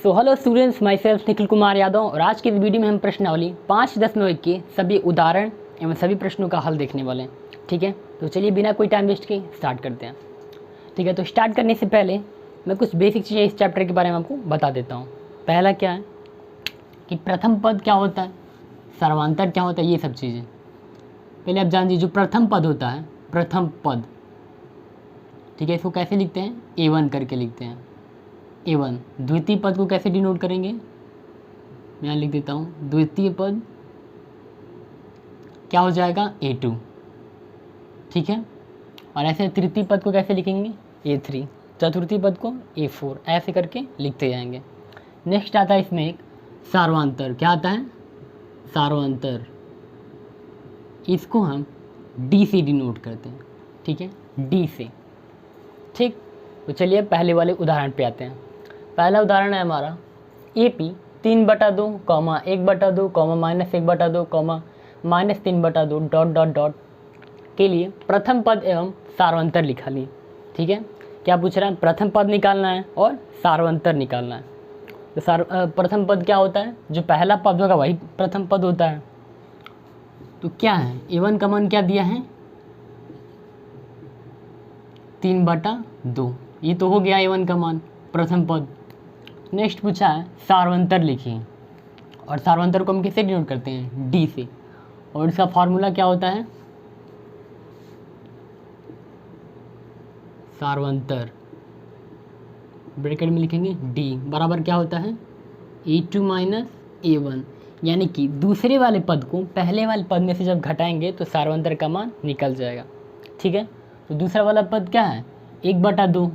So hello students, my self Nikhil Kumar Yadav और आज की इस वीडियो में हम प्रश्नावली 5.10 के सभी उदाहरण एवं सभी प्रश्नों का हल देखने वाले हैं। ठीक है, तो चलिए बिना कोई टाइम वेस्ट के स्टार्ट करते हैं। ठीक है, तो स्टार्ट करने से पहले मैं कुछ बेसिक चीज़ें इस चैप्टर के बारे में आपको बता देता हूँ। पहला क्या है कि प्रथम पद क्या होता है, सर्वांतर क्या होता है, ये सब चीज़ें पहले आप जान दीजिए। जो प्रथम पद होता है, प्रथम पद, ठीक है, इसको कैसे लिखते हैं, A1 करके लिखते हैं। A1 द्वितीय पद को कैसे डिनोट करेंगे, मैं यहाँ लिख देता हूँ। द्वितीय पद क्या हो जाएगा, A2। ठीक है, और ऐसे तृतीय पद को कैसे लिखेंगे, A3। चतुर्थी पद को A4, ऐसे करके लिखते जाएंगे। नेक्स्ट आता है इसमें एक सार्वंतर। क्या आता है, सार्वंतर। इसको हम D से डिनोट करते हैं। ठीक है, D से। ठीक, तो चलिए पहले वाले उदाहरण पे आते हैं। पहला उदाहरण है हमारा AP 3/2, 1/2, -1/2, -3/2 डॉट डॉट डॉट के लिए प्रथम पद एवं सार्वंतर लिखा लिए। ठीक है, क्या पूछ रहा है, प्रथम पद निकालना है और सार्वंतर निकालना है। तो प्रथम पद क्या होता है, जो पहला पद होगा वही प्रथम पद होता है। तो क्या है, A1 का मान क्या दिया है, 3/2। ये तो हो गया A1 का मान, प्रथम पद। नेक्स्ट पूछा है सार्वंतर लिखिए, और सार्वंतर को हम किससे डिनोट करते हैं, D से। और इसका फॉर्मूला क्या होता है, सार्वंतर ब्रैकेट में लिखेंगे D बराबर क्या होता है, A2 - A1। यानी कि दूसरे वाले पद को पहले वाले पद में से जब घटाएंगे तो सार्वंतर का मान निकल जाएगा। ठीक है, तो दूसरा वाला पद क्या है, 1/2।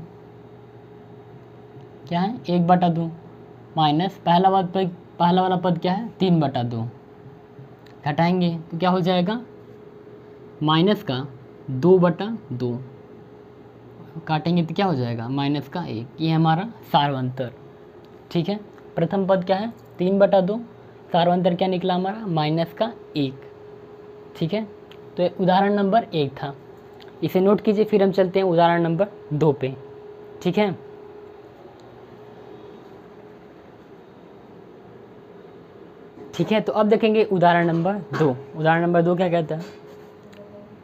क्या है, 1/2 माइनस पहला वाला पद क्या है, 3/2। घटाएंगे तो क्या हो जाएगा, माइनस का 2/2, काटेंगे तो क्या हो जाएगा, माइनस का 1। ये हमारा सार्वंतर। ठीक है, प्रथम पद क्या है, 3/2, सार्वंतर क्या निकला हमारा, माइनस का 1। ठीक है, तो ये उदाहरण नंबर 1 था, इसे नोट कीजिए। फिर हम चलते हैं उदाहरण नंबर 2 पे। ठीक है, ठीक है, तो अब देखेंगे उदाहरण नंबर 2। उदाहरण नंबर 2 क्या कहता है,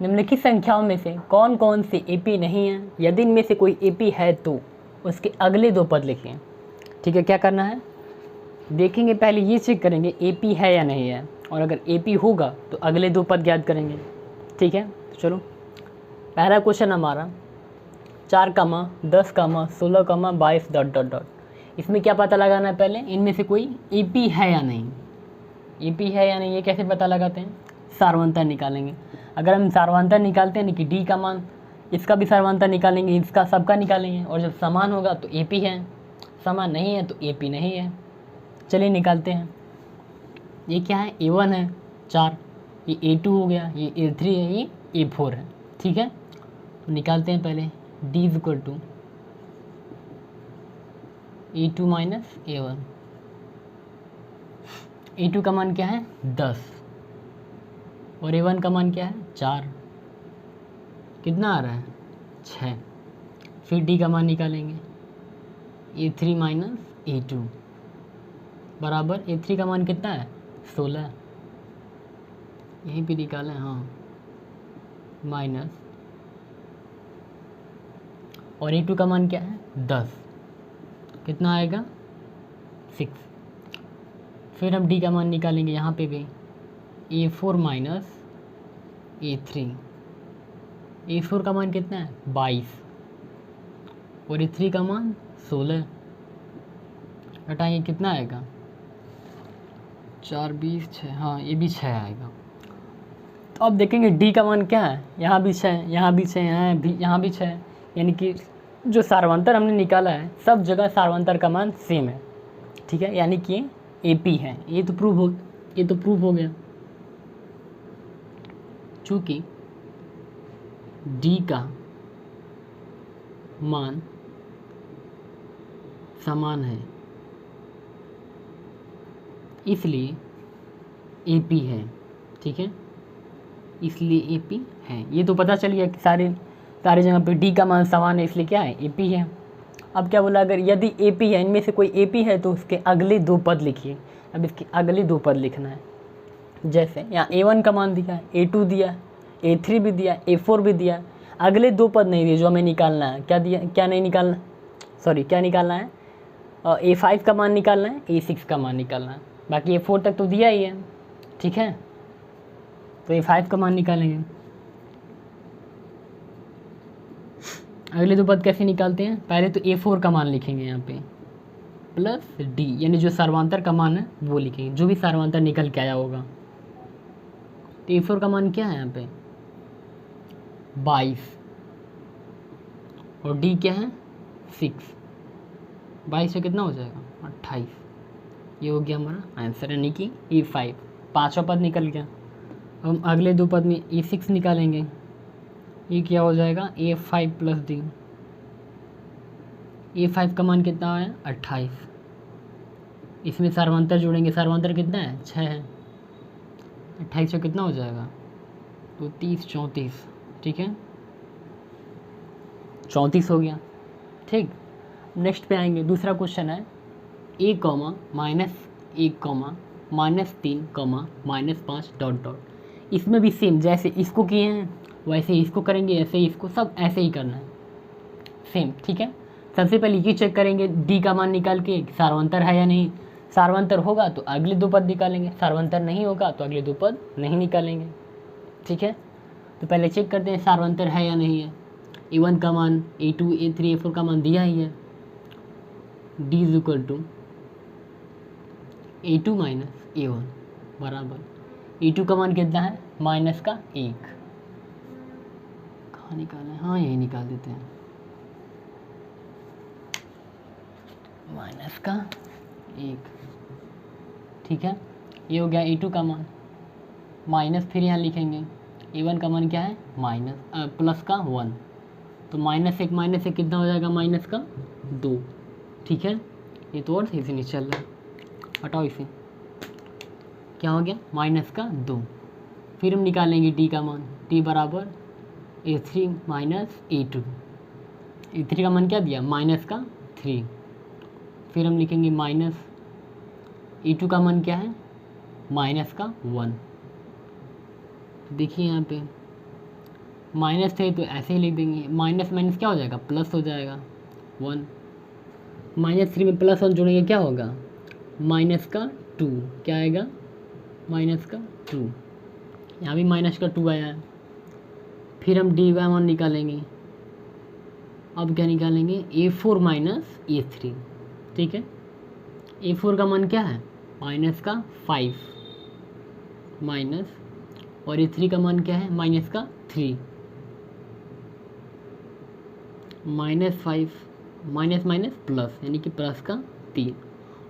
निम्नलिखित संख्याओं में से कौन कौन सी AP नहीं है, यदि इनमें से कोई AP है तो उसके अगले 2 पद लिखें। ठीक है, क्या करना है, देखेंगे पहले ये चेक करेंगे AP है या नहीं है, और अगर AP होगा तो अगले 2 पद ज्ञात करेंगे। ठीक है, तो चलो पहला क्वेश्चन हमारा 4, 10, 16, 22 डॉट डॉट डॉट। इसमें क्या पता लगाना है, पहले इनमें से कोई AP है या नहीं। AP है या नहीं ये कैसे पता लगाते हैं, सार्वंतर निकालेंगे। अगर हम सार्वंतर निकालते हैं कि D का मान, इसका भी सार्वंतर निकालेंगे, इसका सबका निकालेंगे, और जब समान होगा तो AP है, समान नहीं है तो AP नहीं है। चलिए निकालते हैं। ये क्या है, A1 है 4, ये A2 हो गया, ये A3 है, ये A4 है। ठीक है, तो निकालते हैं पहले। D = A2 - A1। A2 का मान क्या है, 10, और A1 का मान क्या है, 4। कितना आ रहा है, 6। फिर D का मान निकालेंगे, A3 - A2 बराबर A3 का मान कितना है, 16। यहीं पे निकालें, हाँ, माइनस, और A2 का मान क्या है, 10। कितना आएगा, 6। फिर हम D का मान निकालेंगे, यहाँ पे भी A4 - A3। A4 का मान कितना है, 22, और A3 का मान 16। घटाएंगे कितना आएगा, 4, 20, 6, हाँ ये भी 6 आएगा। तो अब देखेंगे D का मान क्या है, यहाँ भी 6, यहाँ भी 6, यहाँ भी 6। यानी कि जो सार्वंतर हमने निकाला है सब जगह सार्वंतर का मान सेम है। ठीक है, यानी कि AP है। ये तो प्रूव हो गया। चूँकि D का मान समान है इसलिए AP है। ठीक है, इसलिए AP है। ये तो पता चल गया कि सारे जगह पे D का मान समान है, इसलिए क्या है, AP है। अब क्या बोला, अगर यदि ए पी है, इनमें से कोई ए पी है तो उसके अगले दो पद लिखिए। अब इसके अगले दो पद लिखना है। जैसे यहाँ A1 का मान दिया है, A2 दिया है, A3 भी दिया है, A4 भी दिया है। अगले दो पद नहीं दिए जो हमें निकालना है। क्या दिया, क्या नहीं निकालना, सॉरी क्या निकालना है, A5 का मान निकालना है, A6 का मान निकालना है। बाकी A4 तक तो दिया ही है, ठीक है। तो A5 का मान निकालेंगे। अगले दो पद कैसे निकालते हैं, पहले तो A4 का मान लिखेंगे यहाँ पे प्लस D, यानी जो सर्वांतर का मान है वो लिखेंगे, जो भी सर्वांतर निकल के आया होगा। तो A4 का मान क्या है यहाँ पे 22 और D क्या है 6। 22 से कितना हो जाएगा 28। ये हो गया हमारा आंसर, यानी कि A5 पाँचवा पद निकल गया। अब हम अगले दो पद में A6 निकालेंगे। ये क्या हो जाएगा A5 प्लस D। A5 का मान कितना है 28। इसमें सर्वांतर जोड़ेंगे, सर्वांतर कितना है 6 है। 28 से कितना हो जाएगा तो 30 34, ठीक है 34 हो गया, ठीक। नेक्स्ट पे आएंगे, दूसरा क्वेश्चन है A, -1, -3, -5 डॉट डॉट। इसमें भी सेम जैसे इसको किए हैं वैसे इसको करेंगे, ऐसे ही इसको, सब ऐसे ही करना है सेम, ठीक है। सबसे पहले ये चेक करेंगे D का मान निकाल के सार्वंतर है या नहीं। सार्वंतर होगा तो अगले दो पद निकालेंगे, सार्वंतर नहीं होगा तो अगले दो पद नहीं निकालेंगे, ठीक है। तो पहले चेक करते हैं सार्वंतर है या नहीं है। A1 का मान, A2, A3, A4 का मान दिया ही है। D is equal to A2 minus A1 बराबर A2 का मान कितना है माइनस का 1। कहाँ निकालें, हाँ यही निकाल देते हैं, माइनस का 1, ठीक है। ये हो गया A2 का मान, माइनस फिर यहाँ लिखेंगे A1 का मान क्या है माइनस प्लस का 1, तो -1 कितना हो जाएगा माइनस का 2, ठीक है। ये तो और सही से नहीं चल रहा, हटाओ इसे। क्या हो गया माइनस का 2। फिर हम निकालेंगे D का मान, D बराबर A3 माइनस A2। A3 का मान क्या दिया माइनस का 3। फिर हम लिखेंगे माइनस A2 का मान क्या है माइनस का 1। देखिए यहाँ पे माइनस थे तो ऐसे ही लिख देंगे, माइनस माइनस क्या हो जाएगा प्लस हो जाएगा 1। -3 में +1 जोड़ेंगे क्या होगा माइनस का 2, क्या आएगा माइनस का 2। यहाँ भी माइनस का 2 आया है। फिर हम D का मान निकालेंगे। अब क्या निकालेंगे A4 माइनस A3, ठीक है। A4 का मान क्या है माइनस का 5 माइनस, और A3 का मान क्या है माइनस का 3। -5 माइनस माइनस प्लस, यानी कि प्लस का 3,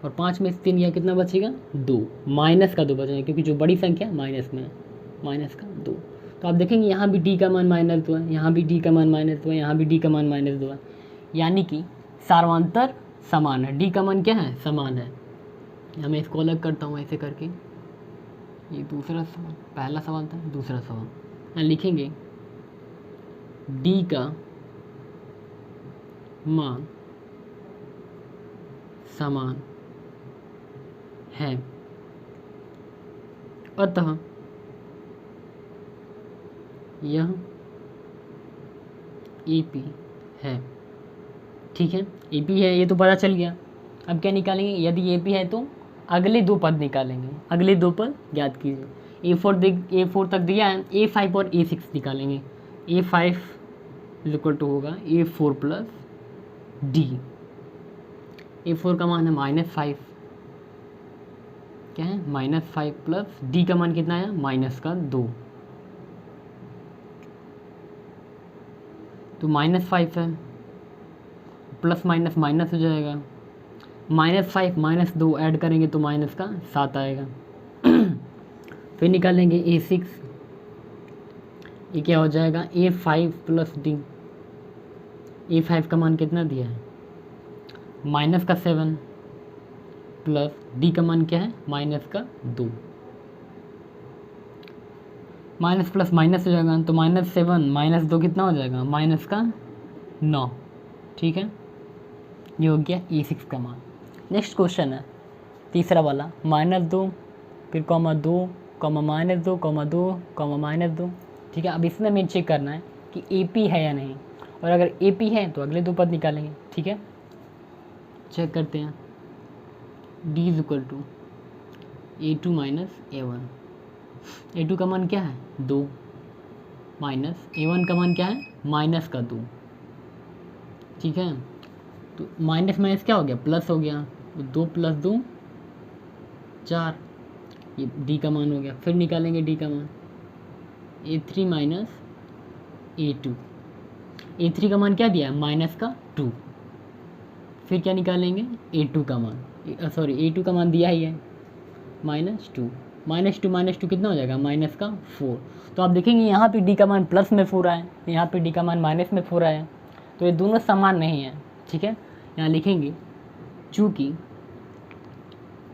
और 5 में से 3 गया कितना बचेगा 2, माइनस का 2 बचेगा क्योंकि जो बड़ी संख्या माइनस में है, माइनस का 2। तो आप देखेंगे यहाँ भी D का मान -2 है, यहाँ भी D का मान -2 है, यहाँ भी D का मान -2 है, यानी कि सार्वंतर समान है। D का मान क्या है समान है। मैं इसको अलग करता हूँ ऐसे करके, ये दूसरा सवाल, पहला सवाल था दूसरा सवाल। यहाँ लिखेंगे D का मान समान है, अतः यह AP है, ठीक है। AP है ये तो पता चल गया। अब क्या निकालेंगे, यदि AP है तो अगले दो पद निकालेंगे। अगले दो पद याद कीजिए, A4 तक दिया है, A5 और A6 निकालेंगे। A5 इक्वल टू होगा A4 प्लस D। A4 का मान है -5, क्या है -5 प्लस D का मान कितना है माइनस का 2, तो -5 है, प्लस माइनस माइनस हो जाएगा, -5 -2 ऐड करेंगे तो माइनस का 7 आएगा। फिर निकालेंगे A6, ये क्या हो जाएगा A5 प्लस D। A5 का मान कितना दिया है माइनस का 7 प्लस D का मान क्या है माइनस का 2, माइनस प्लस माइनस हो जाएगा तो -7 -2 कितना हो जाएगा माइनस का 9, ठीक है। ये हो गया E6 का मान। नेक्स्ट क्वेश्चन है तीसरा वाला, -2 फिर -2 -2 -2 -2। ठीक है, अब इसमें हमें चेक करना है कि AP है या नहीं, और अगर AP है तो अगले दो पद निकालेंगे। ठीक है, चेक करते हैं। D = A2 - A1। A2 का मान क्या है 2, माइनस A1 का मान क्या है -2। ठीक है, तो माइनस माइनस क्या हो गया, प्लस हो गया, 2 + 2 4, ये D का मान हो गया। फिर निकालेंगे D का मान, A3 - A2। A3 का मान क्या दिया है -2। फिर क्या निकालेंगे A2 का मान, A2 का मान दिया ही है -2। -2 कितना हो जाएगा -4। तो आप देखेंगे यहाँ पे D का मान प्लस में 4 आया है, यहाँ पे D का मान माइनस में 4 आया है, तो ये दोनों समान नहीं है। ठीक है, यहाँ लिखेंगे चूँकि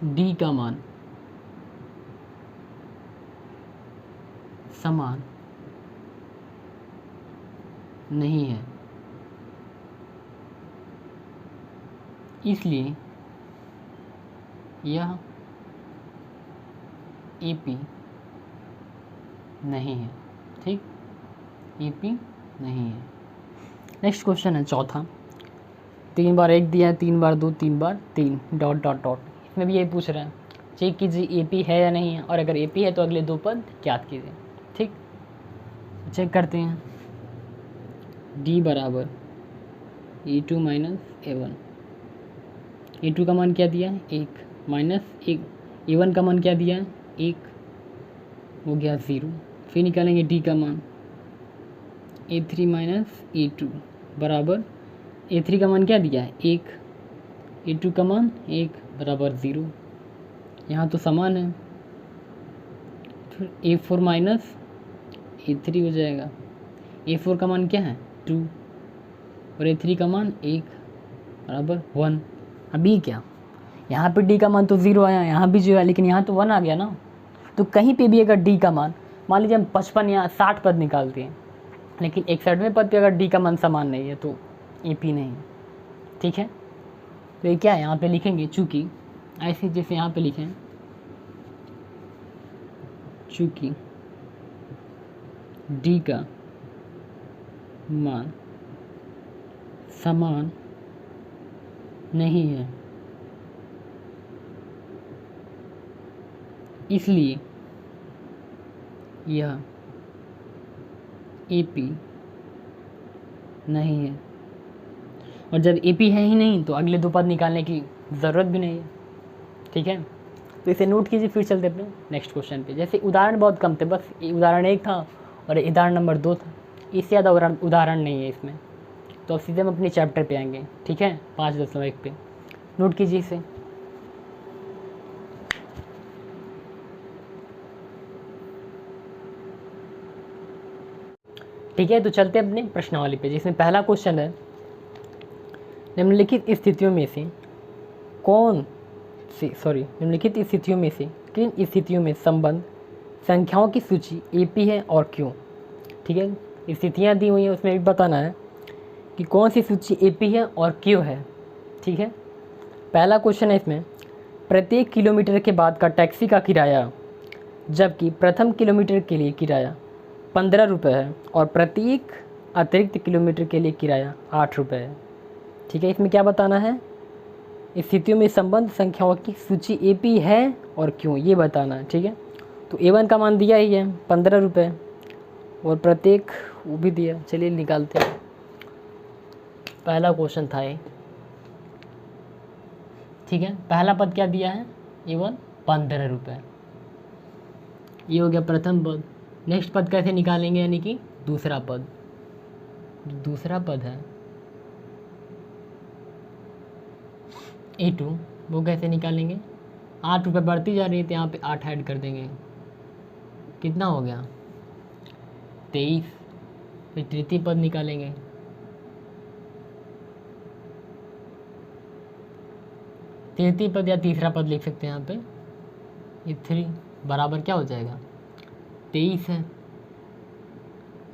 D का मान समान नहीं है, इसलिए यह AP नहीं है। ठीक, AP नहीं है। नेक्स्ट क्वेश्चन है चौथा, 3 बार 1 दिया है, 3 बार 2, 3 बार 3 ... इसमें भी यही पूछ रहा है, चेक कीजिए AP है या नहीं है, और अगर AP है तो अगले दो पद ज्ञात कीजिए। ठीक, चेक करते हैं। D = A2 - A1। A2 का मान क्या दिया है 1, -1। A1 का मान क्या दिया है 1, हो गया 0। फिर निकालेंगे D का मान, A3 - A2 बराबर, A3 का मान क्या दिया है 1, A2 का मान 1 बराबर 0। यहाँ तो समान है, फिर A4 - A3 हो जाएगा। A4 का मान क्या है 2, और A3 का मान 1 बराबर 1। अभी क्या, यहाँ पे D का मान तो 0 आया, यहाँ भी 0 आया, लेकिन यहाँ तो 1 आ गया ना। तो कहीं पे भी अगर D का मान, मान लीजिए हम 55 या 60 पद निकालते हैं, लेकिन 61वें पद पे अगर D का मान समान नहीं है तो AP नहीं है। ठीक है, तो ये क्या है, यहाँ पे लिखेंगे चूँकि, ऐसे जैसे यहाँ पे लिखें, चूँकि D का मान समान नहीं है, इसलिए यह AP नहीं है। और जब AP है ही नहीं तो अगले दो पद निकालने की ज़रूरत भी नहीं है। ठीक है, तो इसे नोट कीजिए। फिर चलते अपने नेक्स्ट क्वेश्चन पे। जैसे उदाहरण बहुत कम थे, बस उदाहरण 1 था और उदाहरण नंबर 2 था, इससे ज़्यादा उदाहरण नहीं है इसमें। तो अब सीधे हम अपने चैप्टर पे आएंगे। ठीक है, 5.1 पे नोट कीजिए इसे। ठीक है, तो चलते हैं अपने प्रश्नावली पे, जिसमें पहला क्वेश्चन है, निम्नलिखित स्थितियों में से किन स्थितियों में संबंध संख्याओं की सूची AP है और क्यों। ठीक है, स्थितियाँ दी हुई हैं, उसमें भी बताना है कि कौन सी सूची AP है और क्यों है। ठीक है, पहला क्वेश्चन है इसमें, प्रत्येक किलोमीटर के बाद का टैक्सी का किराया, जबकि प्रथम किलोमीटर के लिए किराया 15 रुपये है और प्रत्येक अतिरिक्त किलोमीटर के लिए किराया 8 रुपये है। ठीक है, इसमें क्या बताना है, स्थितियों में संबंध संख्याओं की सूची AP है और क्यों, ये बताना है। ठीक है, तो A1 का मान दिया ही है 15 रुपये, और प्रत्येक वो भी दिया। चलिए निकालते हैं, पहला क्वेश्चन था ये। ठीक है, पहला पद क्या दिया है A1 15 रुपये, ये हो गया प्रथम पद। नेक्स्ट पद कैसे निकालेंगे, यानी कि दूसरा पद है A2, वो कैसे निकालेंगे, 8 रुपये बढ़ती जा रही है तो यहाँ पे 8 ऐड कर देंगे, कितना हो गया 23। फिर तृतीय पद निकालेंगे, तृतीय पद या तीसरा पद लिख सकते हैं यहाँ पे, ये 3 बराबर क्या हो जाएगा 23 है,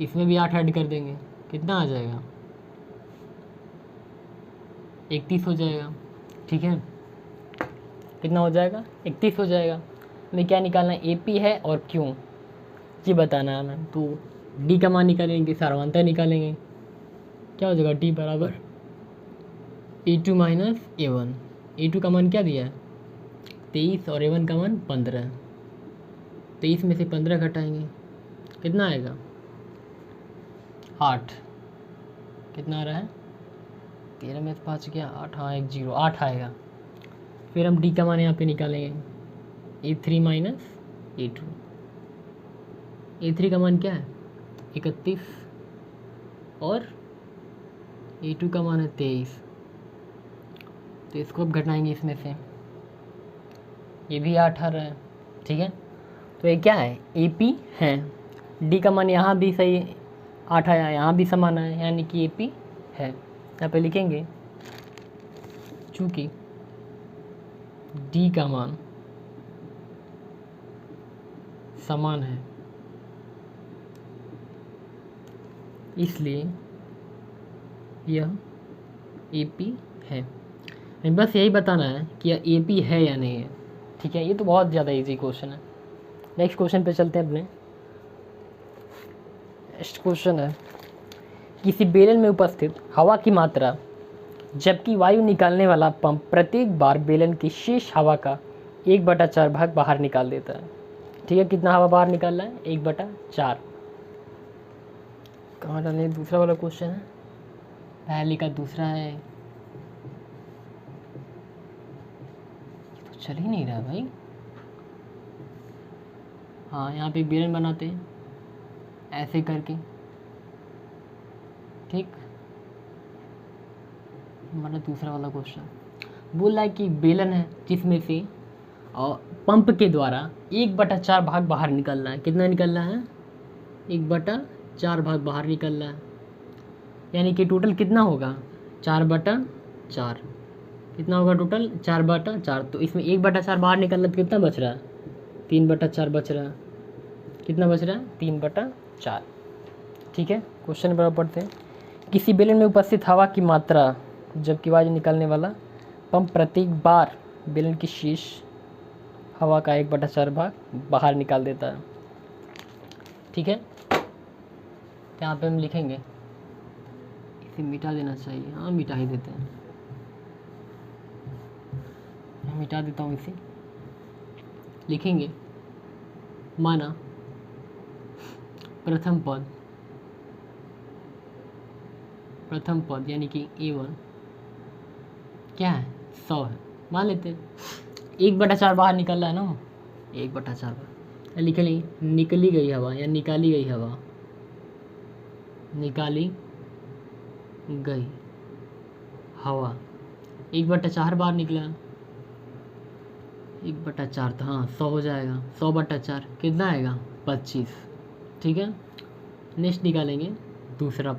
इसमें भी 8 ऐड कर देंगे, कितना आ जाएगा 31 हो जाएगा। ठीक है, कितना हो जाएगा? 31 हो जाएगा। हमें क्या निकालना है? AP है और क्यों, ये बताना है हमें। तो D का मान निकालेंगे, सारवांतर निकालेंगे। क्या हो जाएगा? D बराबर A2 माइनस A1। A2 का मान क्या दिया है? 23 और A1 का मान 15। 23 में से 15 घटाएंगे, कितना आएगा? 8। कितना आ रहा है? 13 में से 5 गया 8, हाँ 1 0, 8 आएगा। फिर हम D का मान यहाँ पे निकालेंगे, A3 माइनस A2। A3 का मान क्या है? 31 और A2 का मान है 23। तो इसको अब घटाएंगे इसमें से, ये भी 8 आ रहा है। ठीक है, तो ये क्या है? AP है। D का मान यहाँ भी सही 8 आया, यहाँ भी समान आया, यानी कि AP है। यहाँ पे लिखेंगे चूँकि D का मान समान है, इसलिए यह AP है। बस यही बताना है कि यह AP है या नहीं है। ठीक है, ये तो बहुत ज़्यादा इजी क्वेश्चन है। नेक्स्ट क्वेश्चन पे चलते हैं अपने। नेक्स्ट क्वेश्चन है, किसी बेलन में उपस्थित हवा की मात्रा जबकि वायु निकालने वाला पंप प्रत्येक बार बेलन की शेष हवा का 1/4 भाग बाहर निकाल देता है। ठीक है, कितना हवा बाहर निकाल रहा है? 1/4। कहाँ डालें? दूसरा वाला क्वेश्चन है, पहले का दूसरा है, तो चल ही नहीं रहा भाई। हाँ, यहाँ पे बेलन बनाते हैं ऐसे करके। ठीक, हमारा दूसरा वाला क्वेश्चन बोल रहा है कि बेलन है जिसमें से और पंप के द्वारा 1/4 भाग बाहर निकल रहा है। कितना निकल रहा है? 1/4 भाग बाहर निकल रहा है, यानी कि टोटल कितना होगा? 4/4। कितना होगा टोटल? 4/4। तो इसमें 1/4 बाहर निकल रहा है, तो कितना बच रहा है? 3/4 बच रहा है। कितना बच रहा है? 3/4। ठीक है, क्वेश्चन बराबर पढ़ते हैं। किसी बेलन में उपस्थित हवा की मात्रा जबकि वायु निकालने वाला पंप प्रत्येक बार बेलन की शेष हवा का 1/4 भाग बाहर निकाल देता है। ठीक है, यहाँ पे हम लिखेंगे, इसे मिटा देना चाहिए। हाँ, मिटा ही देते हैं, मैं मिटा देता हूँ इसे। लिखेंगे माना प्रथम पद यानी कि A1 क्या है? 100 है, मान लेते हैं। 1/4 बाहर निकल रहा है ना, 1/4 बाहर लिख लेंगे। निकली गई हवा या निकाली गई हवा, निकाली गई हवा 1/4 बाहर निकला, 1/4 तो हाँ 100 हो जाएगा। 100/4 कितना आएगा? 25। ठीक है, नेक्स्ट निकालेंगे दूसरा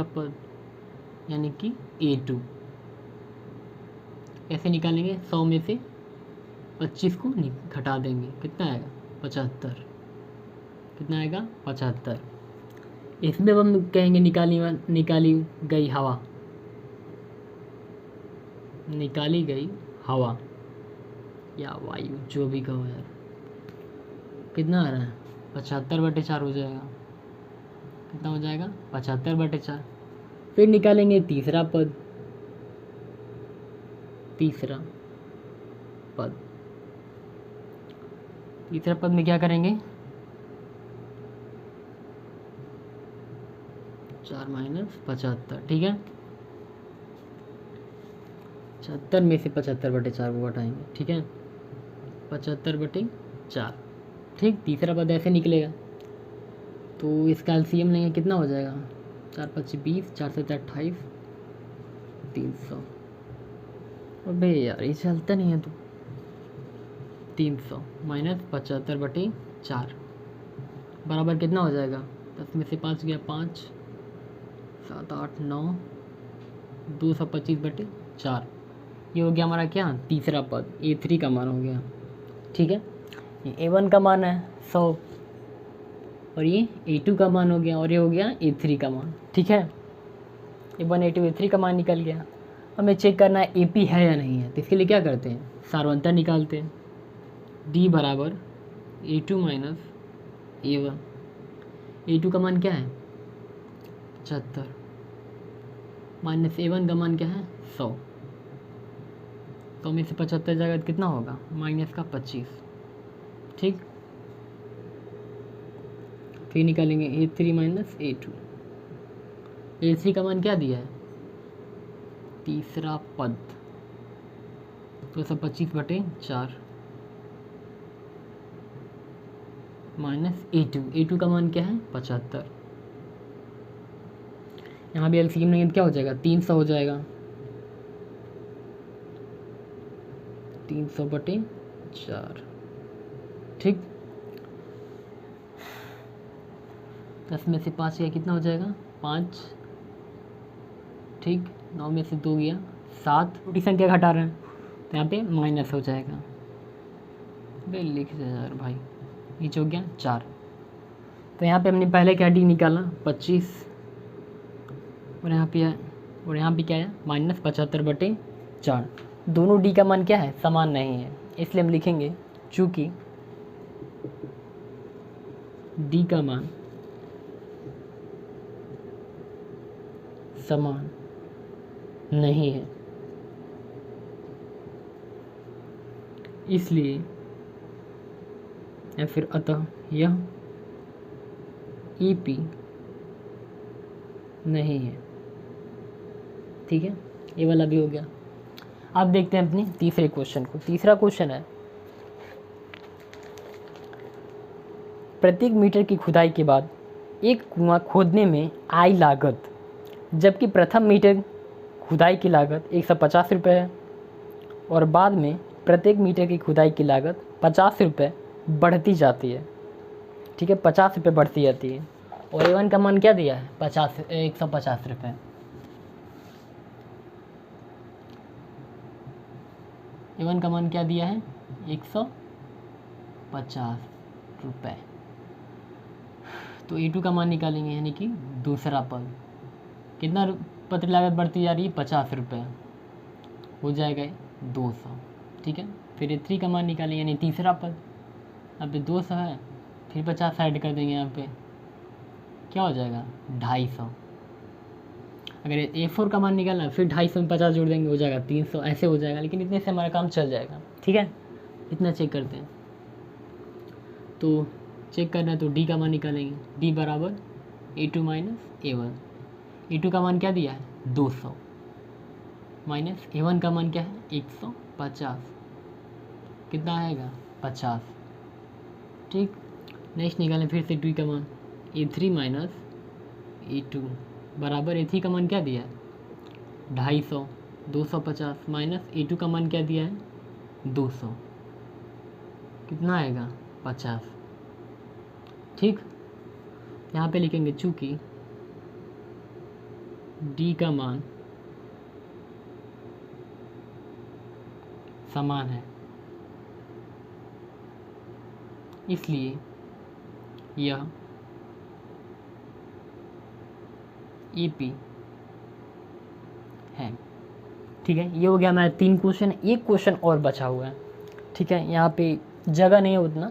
पद यानी कि A2। ऐसे निकालेंगे, 100 में से 25 को घटा देंगे, कितना आएगा? 75। कितना आएगा? 75। इसमें हम कहेंगे निकाली गई हवा या वायु, जो भी कहो यार। कितना आ रहा है? 75/4 हो जाएगा। कितना हो जाएगा? 75/4। फिर निकालेंगे तीसरा पद। तीसरा पद में क्या करेंगे? 4 माइनस 75। ठीक है, 75 में से 75/4 को घटाएंगे। ठीक है, 75/4। ठीक, तीसरा पद ऐसे निकलेगा, तो इसका एलसीएम लेंगे, कितना हो जाएगा? 4 5 20, 4 7 28, 300। अबे यार ये चलता नहीं है। तो 300 माइनस 75/4 बराबर कितना हो जाएगा? 10 में से 5 गया 5, 7 8 9, 225/4। ये हो गया हमारा क्या? तीसरा पद, A3 का मान हो गया। ठीक है, ये A1 का मान है 100 और ये A2 का मान हो गया और ये हो गया A3 का मान। ठीक है, A1 A2 A3 का मान निकल गया। हमें चेक करना है AP है या नहीं है, तो इसके लिए क्या करते हैं, सार्वंतर निकालते हैं। D बराबर A2 माइनस A1। A2 का मान क्या है 75, माइनस A1 का मान क्या है 100। तो में से 75 जाएगा तो कितना होगा, माइनस का 25। ठीक, फिर निकालेंगे A3 माइनस A2। A3 का मान क्या दिया है, तीसरा पद, तो 25/4 माइनस A2 का मान क्या है 75। यहाँ भी एलसीएम नहीं है तो क्या हो जाएगा, 300 हो जाएगा, 300/4। ठीक, 10 में से 5 गया कितना हो जाएगा 5। ठीक, 9 में से 2 गया 7, छोटी संख्या घटा रहे हैं तो यहाँ पे माइनस हो जाएगा। बे लिख दे यार भाई, नीचे हो गया 4। तो यहाँ पे हमने पहले क्या डी निकाला 25, और यहाँ पे क्या है माइनस 75/4। दोनों डी का मान क्या है, समान नहीं है, इसलिए हम लिखेंगे चूँकि डी का मान समान नहीं है, इसलिए या फिर अतः यह EP नहीं है। ठीक है, ये वाला भी हो गया। अब देखते हैं अपने तीसरे क्वेश्चन को। तीसरा क्वेश्चन है, प्रत्येक मीटर की खुदाई के बाद एक कुआं खोदने में आई लागत, जबकि प्रथम मीटर खुदाई की लागत 150 रुपये है, और बाद में प्रत्येक मीटर की खुदाई की लागत 50 रुपये बढ़ती जाती है। ठीक है, 50 रुपये बढ़ती जाती है, और A1 का मान क्या दिया है 150 रुपये। A1 का मान क्या दिया है 150 रुपये। तो A2 का मान निकालेंगे, यानी कि दूसरा पद, कितना पत्र लागत बढ़ती जा रही है 50 रुपये, हो जाएगा 200। ठीक है, फिर A3 का मान निकालेंगे, यानी तीसरा पद। यहाँ पे 200 है, फिर 50 ऐड कर देंगे, यहाँ पे क्या हो जाएगा 250। अगर A4 का मान निकालना फिर 250 में 50 जोड़ देंगे, हो जाएगा 300, ऐसे हो जाएगा, लेकिन इतने से हमारा काम चल जाएगा। ठीक है, इतना चेक करते हैं। तो चेक करना है तो D का मान निकालेंगे, D बराबर A2 माइनस A1। A2 का मान क्या दिया है 200, माइनस A1 का मान क्या है 150, कितना आएगा 50। ठीक, नेक्स्ट निकालें फिर से 2 का मान, A3 माइनस A2 बराबर A3 का मान क्या दिया है 250, 250 माइनस A2 का मान क्या दिया है 200, कितना आएगा 50। ठीक, यहाँ पे लिखेंगे चूँकि D का मान समान है, इसलिए यह EP है। ठीक है, ये हो गया हमारा 3 क्वेश्चन। एक क्वेश्चन और बचा हुआ है। ठीक है, यहाँ पे जगह नहीं है उतना,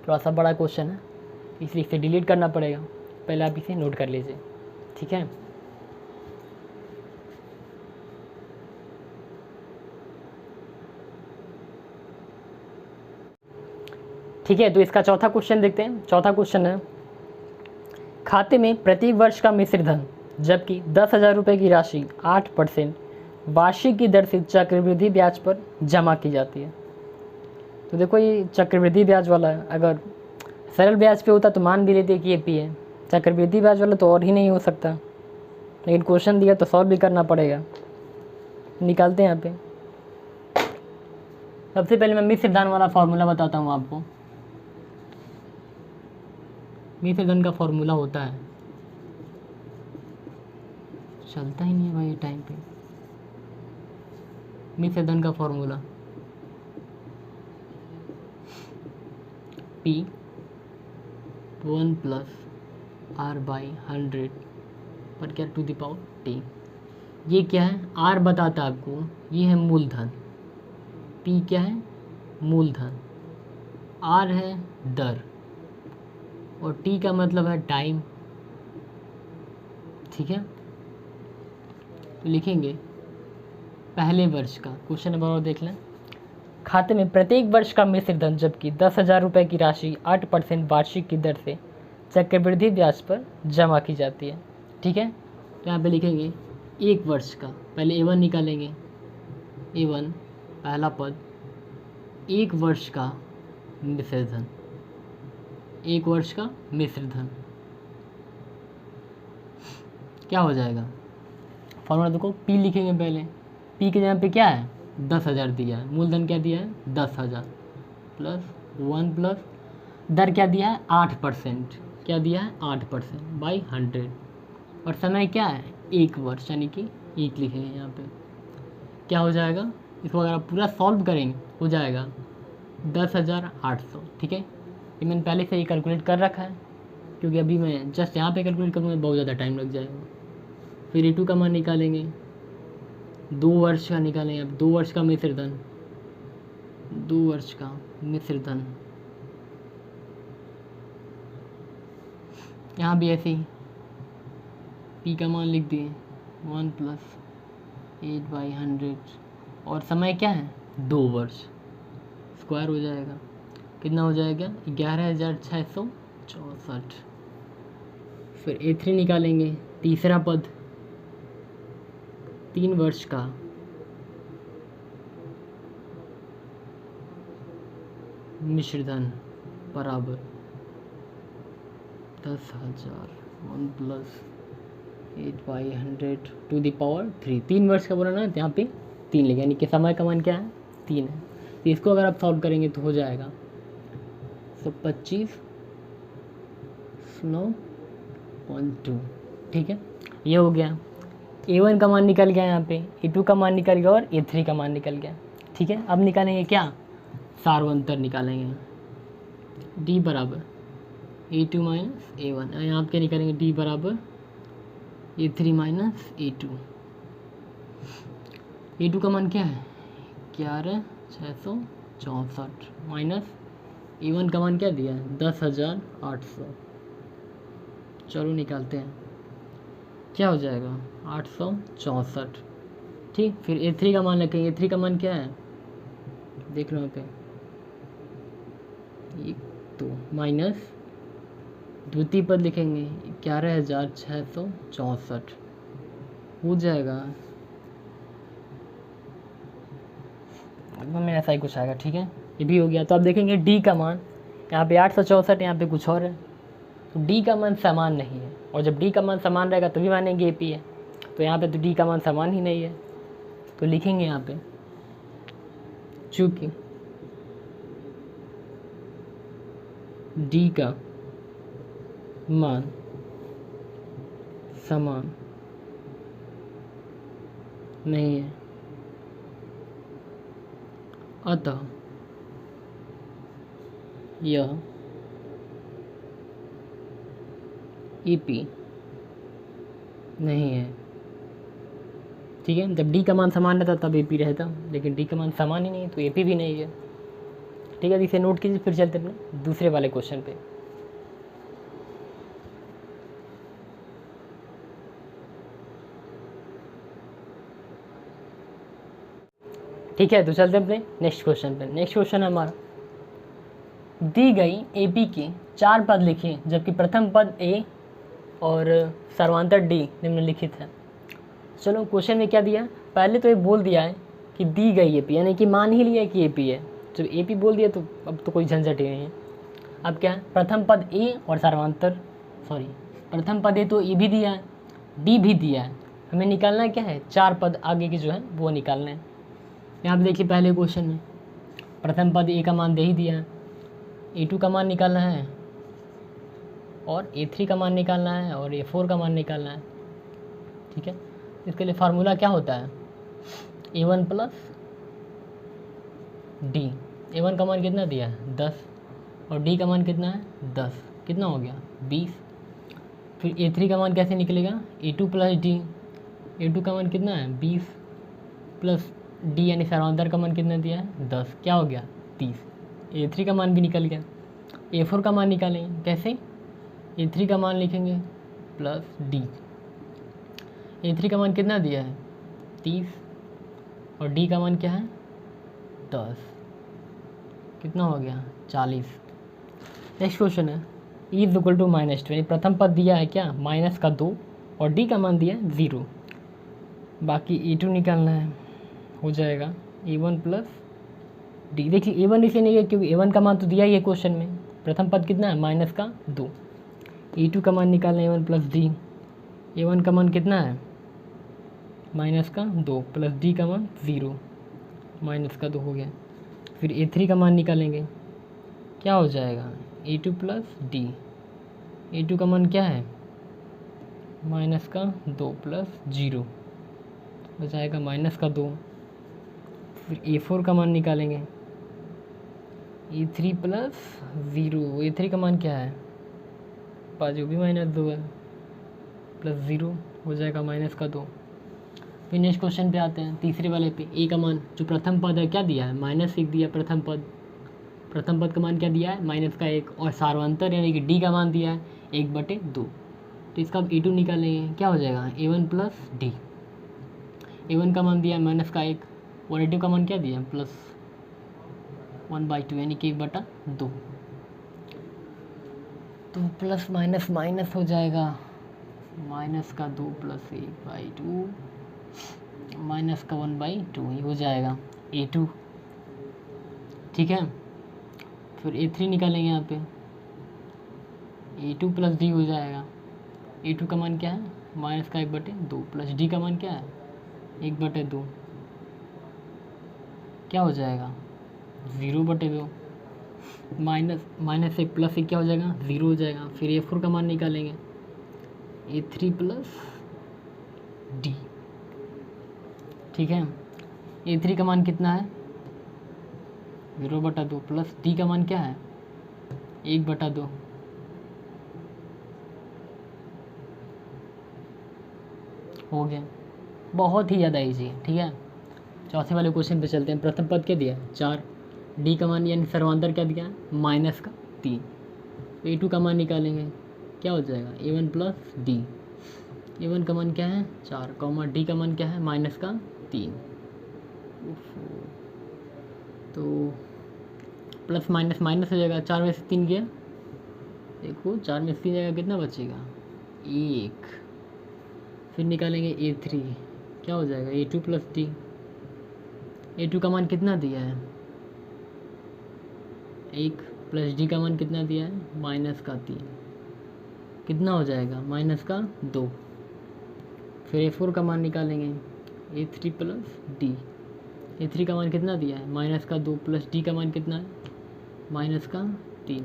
थोड़ा सा बड़ा क्वेश्चन है, इसलिए इसे डिलीट करना पड़ेगा। पहले आप इसे नोट कर लीजिए। ठीक है, ठीक है, तो इसका चौथा क्वेश्चन देखते हैं। चौथा क्वेश्चन है, खाते में प्रति वर्ष का मिश्र धन, जबकि 10,000 रुपये की राशि 8% वार्षिक की दर से चक्रवृद्धि ब्याज पर जमा की जाती है। तो देखो ये चक्रवृद्धि ब्याज वाला है, अगर सरल ब्याज पे होता तो मान भी लेते कि ये पी है, चक्रवृद्धि ब्याज वाला तो और ही नहीं हो सकता, लेकिन क्वेश्चन दिया तो सॉल्व भी करना पड़ेगा। निकालते हैं यहाँ पे। सबसे पहले मैं मिश्र धन वाला फॉर्मूला बताता हूँ आपको। मिश्र धन का फॉर्मूला होता है, चलता ही नहीं है भाई टाइम पे। मिश्र धन का फॉर्मूला P 1 + R/100 पर क्या टू द पावर T। ये क्या है, आर बताता है आपको, ये है मूलधन, पी क्या है, मूलधन, आर है दर, और टी का मतलब है टाइम। ठीक है, तो लिखेंगे पहले वर्ष का। क्वेश्चन नंबर और देख लें। खाते में प्रत्येक वर्ष का मिश्र धन जबकि 10,000 रुपये की राशि 8% वार्षिक की दर से चक्रवृद्धि ब्याज पर जमा की जाती है। ठीक है, तो यहाँ पे लिखेंगे एक वर्ष का, पहले A1 निकालेंगे, A1 पहला पद, एक वर्ष का मिश्र धन, एक वर्ष का मिश्र धन क्या हो जाएगा, फॉर्मूला देखो, P लिखेंगे पहले, P के जगह पे क्या है, 10,000 दिया है, मूलधन क्या दिया है 10,000 प्लस 1 प्लस दर क्या दिया है 8%, क्या दिया है 8% बाई 100, और समय क्या है एक वर्ष, यानी कि एक लिखेंगे यहाँ पे, क्या हो जाएगा, इसको अगर आप पूरा सॉल्व करेंगे हो जाएगा 10,800। ठीक है, ये मैंने पहले से ही कैलकुलेट कर रखा है, क्योंकि अभी मैं जस्ट यहाँ पे कैलकुलेट करूँगा बहुत ज़्यादा टाइम लग जाएगा। फिर A2 का मान निकालेंगे, 2 वर्ष का निकालेंगे, अब 2 वर्ष का मिश्र धन, 2 वर्ष का मिश्र धन, यहाँ भी ऐसे ही P का मान लिख दिए 1 प्लस 8/100, और समय क्या है 2 वर्ष, स्क्वायर हो जाएगा, कितना हो जाएगा 11,664। फिर A3 निकालेंगे, तीसरा पद, 3 वर्ष का मिश्र धन बराबर 10,000 1 प्लस 8/100 टू द पावर 3, 3 वर्ष का बोला ना, तो यहाँ पे 3 लिखा, यानी कि समय का मान क्या है 3 है। तो इसको अगर आप सॉल्व करेंगे तो हो जाएगा 25/9.2। ठीक है, ये हो गया, A1 का मान निकल गया, यहाँ पे A2 का मान निकल गया, और A3 का मान निकल गया। ठीक है, अब निकालेंगे क्या, सार्वंतर निकालेंगे, D बराबर A2 माइनस A1, यहाँ पे क्या निकालेंगे, D बराबर A3 माइनस A2, A2 का मान क्या है 11,664 माइनस A1 का मान क्या दिया है 10,800। चलो निकालते हैं, क्या हो जाएगा 864। ठीक, फिर A3 का मान रखेंगे, A3 का मान क्या है देख लो यहाँ पे, 1 2 माइनस द्वितीय पद लिखेंगे 11,664 हो जाएगा, में ऐसा ही कुछ आएगा। ठीक है, ये भी हो गया। तो आप देखेंगे D का मान यहाँ पे 864, यहाँ पे कुछ और है, तो D का मान समान नहीं है, और जब D का मान समान रहेगा तो भी मानेंगे AP है, तो यहाँ पे तो D का मान समान ही नहीं है, तो लिखेंगे यहाँ पे चूँकि D का मान समान नहीं है, अतः यह AP नहीं है। ठीक है, जब D का मान समान रहता तब AP रहता, लेकिन D का मान समान ही नहीं है तो AP भी नहीं है। ठीक है, इसे नोट कीजिए। फिर चलते अपने दूसरे वाले क्वेश्चन पे। ठीक है, तो चलते अपने नेक्स्ट क्वेश्चन पे। नेक्स्ट क्वेश्चन है हमारा, दी गई AP के 4 पद लिखिए जबकि प्रथम पद A और सर्वांतर D निम्नलिखित है। चलो क्वेश्चन में क्या दिया है, पहले तो ये बोल दिया है कि दी गई AP, यानी कि मान ही लिया कि AP है। जब AP बोल दिया तो अब तो कोई झंझट ही नहीं है। अब क्या है, प्रथम पद A और सर्वांतर, प्रथम पद A तो E भी दिया है, D भी दिया है, हमें निकालना है क्या है 4 पद आगे के जो है वो निकालना है। यहाँ पे देखिए पहले क्वेश्चन में प्रथम पद A का मान दे ही दिया है, A2 का मान निकालना है, और A3 का मान निकालना है, और A4 का मान निकालना है। ठीक है, इसके लिए फार्मूला क्या होता है A1 प्लस D। A1 का मान कितना दिया है 10, और D का मान कितना है 10, कितना हो गया 20। फिर A3 का मान कैसे निकलेगा A2 प्लस D, A2 का मान कितना है 20 प्लस D यानी सर्वांतर का मान कितना दिया है 10, क्या हो गया 30। A3 का मान भी निकल गया। A4 का मान निकालेंगे कैसे, A3 का मान लिखेंगे प्लस D। A3 का मान कितना दिया है 30 और D का मान क्या है 10, कितना हो गया 40। नेक्स्ट क्वेश्चन है E इज इक्वल टू -2 यानी प्रथम पद दिया है क्या माइनस का 2 और D का मान दिया है 0। बाकी E2 निकालना है, हो जाएगा A1 प्लस D। देखिए A1 इसे नहीं है क्योंकि A1 का मान तो दिया ही है क्वेश्चन में, प्रथम पद कितना है माइनस का 2। E2 का मान निकालना है A1 प्लस D। A1 का मान कितना है माइनस का 2 प्लस D का मान 0, माइनस का 2 हो गया। फिर A3 का मान निकालेंगे, क्या हो जाएगा A2 प्लस D। A2 का मान क्या है माइनस का 2 प्लस 0, हो जाएगा माइनस का 2। फिर A4 का मान निकालेंगे A3 प्लस 0। A3 का मान क्या है बाजू भी -2 है, प्लस 0 हो जाएगा माइनस का 2। फिर नेक्स्ट क्वेश्चन पे आते हैं, तीसरे वाले पे। ए का मान जो प्रथम पद है क्या दिया है -1 दिया, प्रथम पद का मान क्या दिया है -1, और सार्वंतर यानी कि डी का मान दिया है 1/2। तो इसका अब A2 निकालेंगे, क्या हो जाएगा A1 प्लस डी। A1 का मान दिया है -1 और A2 का मान क्या दिया है प्लस 1/2 यानी कि 1/2। तो प्लस माइनस माइनस हो जाएगा, माइनस का 2 प्लस 1/2 माइनस का 1/2, ये हो जाएगा A2। ठीक है, फिर A3 निकालेंगे यहाँ पे, A2 प्लस D हो जाएगा। A2 का मान क्या है माइनस का 1/2 प्लस D का मान क्या है 1/2, क्या हो जाएगा 0/2। माइनस 1 प्लस 1 क्या हो जाएगा 0 हो जाएगा। फिर A4 का मान निकालेंगे A3 प्लस D। ठीक है, A3 का मान कितना है 0/2 प्लस D का मान क्या है 1/2। हो गया, बहुत ही ज़्यादा ईजी है। ठीक है, चौथे वाले क्वेश्चन पे चलते हैं। प्रथम पद क्या दिया है 4, D का मान यानी सर्वांतर क्या दिया है -3। A2 का मान निकालेंगे, क्या हो जाएगा A1 प्लस D। A1 का मान क्या है 4, D का मान क्या है -3। तो प्लस माइनस माइनस हो जाएगा, 4 में से 3 गया, देखो 4 में से 3 जाएगा, कितना बचेगा 1। फिर निकालेंगे A3, क्या हो जाएगा A2 प्लस D। A2 का मान कितना दिया है 1 प्लस D का मान कितना दिया है -3, कितना हो जाएगा -2। फिर A4 का मान निकालेंगे A3 प्लस D। A3 का मान कितना दिया है -2 प्लस D का मान कितना है -3।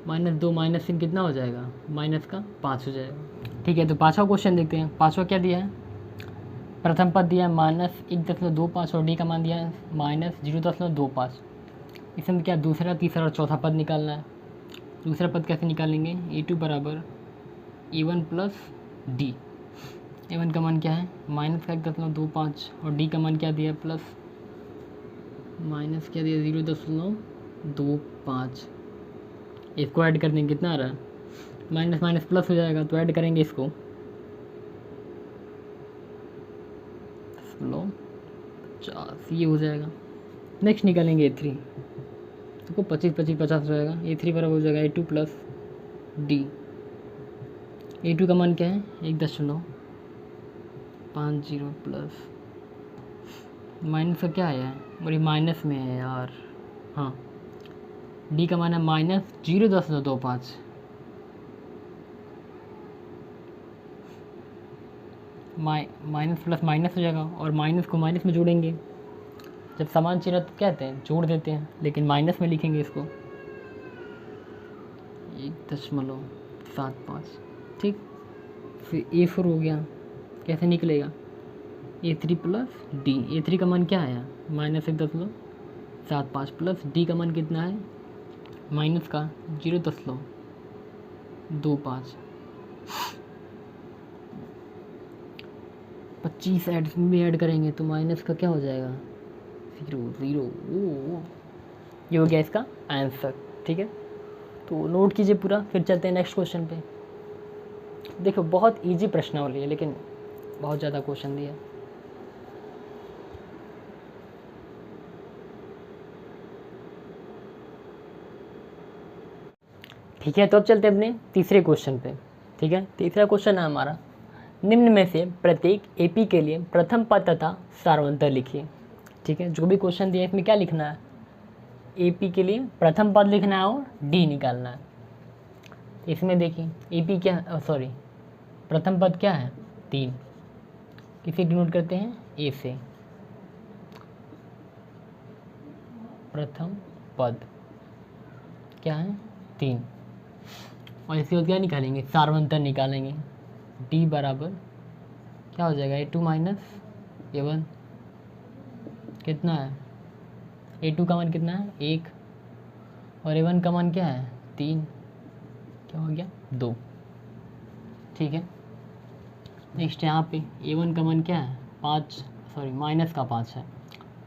-2 -3 कितना हो जाएगा -5 हो जाएगा। ठीक है, तो पाँचवा क्वेश्चन देखते हैं। पाँचवा क्या दिया है, प्रथम पद दिया है -1.25 और D का मान दिया है -0.25। इसमें क्या दूसरा, तीसरा और चौथा पद निकालना है। दूसरा पद कैसे निकालेंगे, A2 बराबर A1 प्लस D। A1 का मान क्या है -1.25 और D का मान क्या दिया प्लस माइनस क्या दिया 0.25। इसको ऐड कर देंगे, कितना आ रहा है माइनस माइनस प्लस हो जाएगा, तो ऐड करेंगे इसको 50, ये हो जाएगा। नेक्स्ट निकालेंगे A3, देखो 25 25 50 हो जाएगा। A3 बराबर हो जाएगा A2 प्लस D। A2 का मान क्या है 1.50 प्लस माइनस का क्या आया है, बड़ी माइनस में है यार, हाँ D का मान है -0.25। माइनस प्लस माइनस हो जाएगा और माइनस को माइनस में जोड़ेंगे। जब समान चिन्ह तो कहते हैं जोड़ देते हैं, लेकिन माइनस में लिखेंगे इसको 1.75। ठीक, फिर A4 हो गया, कैसे निकलेगा A3 प्लस D। A3 का मान क्या आया -1.75 प्लस D का मान कितना है माइनस का 0.25। 25 ऐड भी ऐड करेंगे तो माइनस का क्या हो जाएगा, 0 0। ओ, ये हो गया इसका आंसर। ठीक है, तो नोट कीजिए पूरा, फिर चलते हैं नेक्स्ट क्वेश्चन पे। देखो बहुत इजी प्रश्नावली है लेकिन बहुत ज़्यादा क्वेश्चन दिया। ठीक है, तो अब चलते हैं अपने तीसरे क्वेश्चन पे। ठीक है, तीसरा क्वेश्चन है हमारा, निम्न में से प्रत्येक एपी के लिए प्रथम पद तथा सार्वंतर लिखिए। ठीक है, जो भी क्वेश्चन दिया है इसमें क्या लिखना है, एपी के लिए प्रथम पद लिखना है और डी निकालना है। इसमें देखिए एपी क्या, सॉरी प्रथम पद क्या है, 3। किसे डिनोट करते हैं, ए से। प्रथम पद क्या है, 3। और इसके बाद क्या निकालेंगे, सार्वंतर निकालेंगे। डी बराबर क्या हो जाएगा, A2 माइनस A1 कितना है, A2 का मान कितना है, 1, और A1 का मान क्या है, 3, क्या हो गया, 2। ठीक है, नेक्स्ट यहाँ पे A1 का मान क्या है, 5, सॉरी माइनस का 5 है।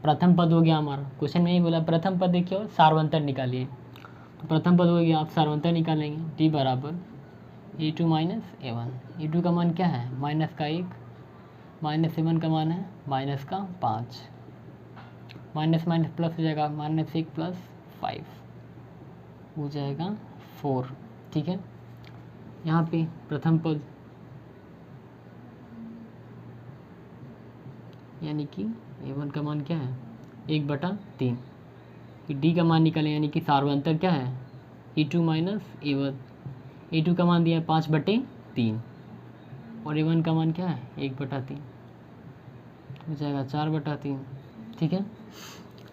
प्रथम पद हो गया हमारा, क्वेश्चन में ही बोला प्रथम पद देखिए और सार्वंतर निकालिए, तो प्रथम पद हो गया, आप सार्वंतर निकालेंगे। डी बराबर A2 माइनस A1, A2 का मान क्या है, माइनस का 1, माइनस A1 का मान है माइनस का 5, माइनस माइनस प्लस हो जाएगा, -1 + 5 हो जाएगा 4। ठीक है, यहाँ पे प्रथम पद यानी कि A1 का मान क्या है, 1/3। डी का मान निकालें यानी कि सार्वंतर क्या है, A2 माइनस A1। A2 का मान दिया है 5/3 और A1 का मान क्या है, 1/3 हो जाएगा 4/3। ठीक है,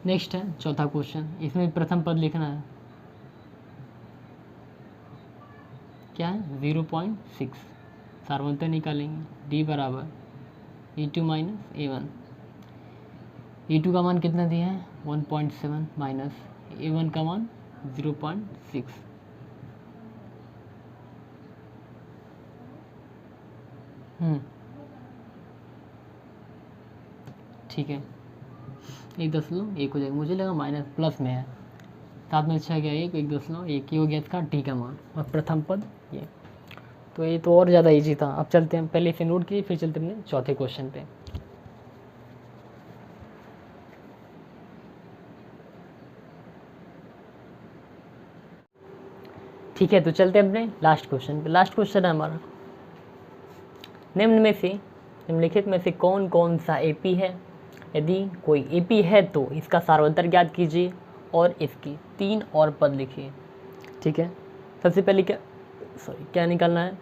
नेक्स्ट है चौथा क्वेश्चन, इसमें प्रथम पद लिखना है, क्या है, 0.6। सार्वंतर निकालेंगे। डी बराबर A2 माइनस A1, A2 का मान कितना दिया है, 1.7 माइनस A1 का मान 0.6। ठीक है, 1 1 हो जाएगा, मुझे लगा माइनस प्लस में है, साथ में अच्छा गया 1 ही हो गया इसका डी का मान, और प्रथम पद ये। तो ये तो और ज़्यादा इजी था। अब चलते हैं, पहले इसे नोट कीजिए फिर चलते हैं चौथे क्वेश्चन पे। ठीक है, तो चलते हैं अपने लास्ट क्वेश्चन पे। लास्ट क्वेश्चन है हमारा, निम्नलिखित में से कौन कौन सा एपी है, यदि कोई एपी है तो इसका सार्वंतर ज्ञात कीजिए और इसकी 3 और पद लिखिए। ठीक है, सबसे पहले क्या निकालना है,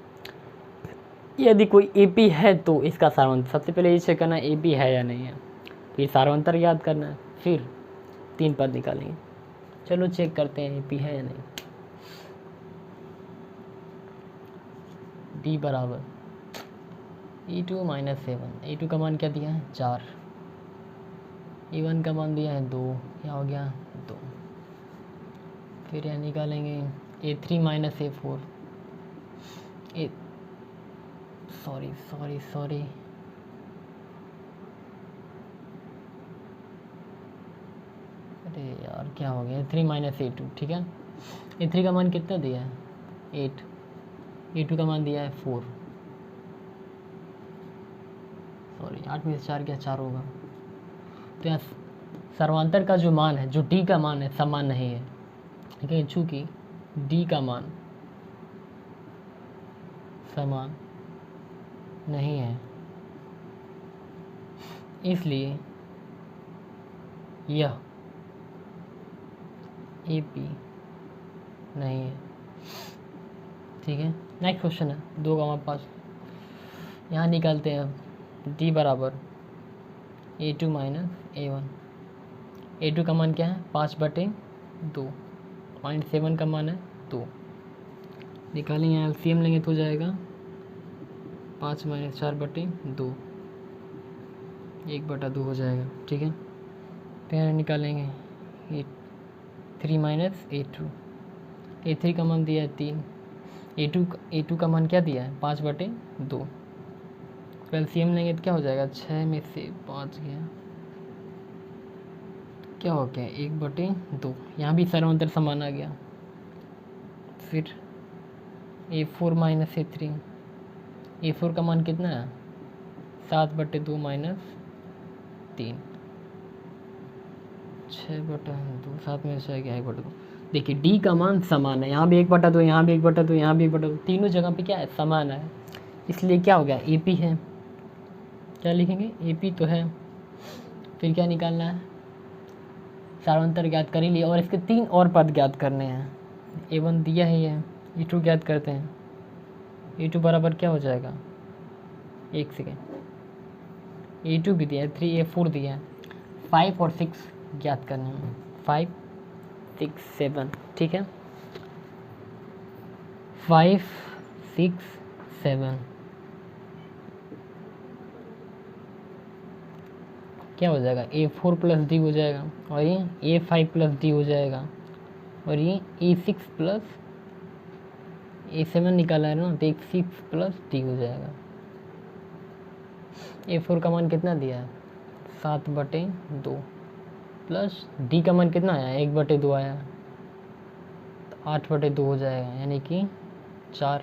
यदि कोई एपी है तो इसका सार्वंतर, सबसे पहले ये चेक करना है एपी है या नहीं है, फिर सार्वंतर ज्ञात करना है, फिर 3 पद निकालेंगे। चलो चेक करते हैं एपी है या नहीं। डी बराबर A2 माइनस A1, A2 का मान क्या दिया है, 4, A1 का मान दिया है 2, क्या हो गया, 2। फिर यह निकालेंगे A3 माइनस A4, सॉरी अरे यार क्या हो गया, A3 माइनस A2। ठीक है, A3 का मान कितना दिया है, 8, A2 का मान दिया है 4, सॉरी 8 में से 4 क्या, 4 होगा। तो यहाँ सर्वांतर का जो मान है, जो डी का मान है, समान नहीं है। ठीक है, चूँकि डी का मान समान नहीं है, इसलिए यह एपी नहीं है। ठीक है, नेक्स्ट क्वेश्चन है 2,5, यहाँ निकालते हैं अब। डी बराबर A2 माइनस A1, A2 का मान क्या है, 5/2, -7 का मान है 2, निकालेंगे एलसीएम लेंगे तो हो जाएगा 5 - 4/2, 1/2 हो जाएगा। ठीक है, फिर निकालेंगे A3 माइनस A2, A3 का मान दिया है 3, A2 का मान क्या दिया है, 5/2, एलसीएम लेंगे तो क्या हो जाएगा, 6 में से 5 गया, क्या हो गया 1/2। यहाँ भी सर्वांतर समान आ गया। फिर A4 माइनस A3, A4 का मान कितना है 7/2 माइनस 3, 6/2, 7 में से गया 1/2। देखिए D का मान समान है, यहाँ भी 1/2, यहाँ भी 1/2, यहाँ भी 1/2, तीनों जगह पे क्या है समान है, इसलिए क्या हो गया AP है। क्या लिखेंगे AP तो है। फिर क्या निकालना है, सारांतर ज्ञात कर ही लिया और इसके 3 और पद ज्ञात करने हैं। A1 दिया ही है, A2 ज्ञात करते हैं। A2 बराबर क्या हो जाएगा, एक सेकेंड, A2 भी दिया है, 3 A4 दिया है, 5 और 6 ज्ञात करने हैं, 5 6 7, ठीक है 5 6 7 क्या हो जाएगा A4 प्लस D हो जाएगा, और ये A5 प्लस D हो जाएगा, और ये A6 प्लस A7 निकाला है ना, तो A6 प्लस D हो जाएगा। A4 का मान कितना दिया है 7/2 प्लस D का मान कितना आया 1/2 आया, तो 8/2 हो जाएगा, यानी कि 4।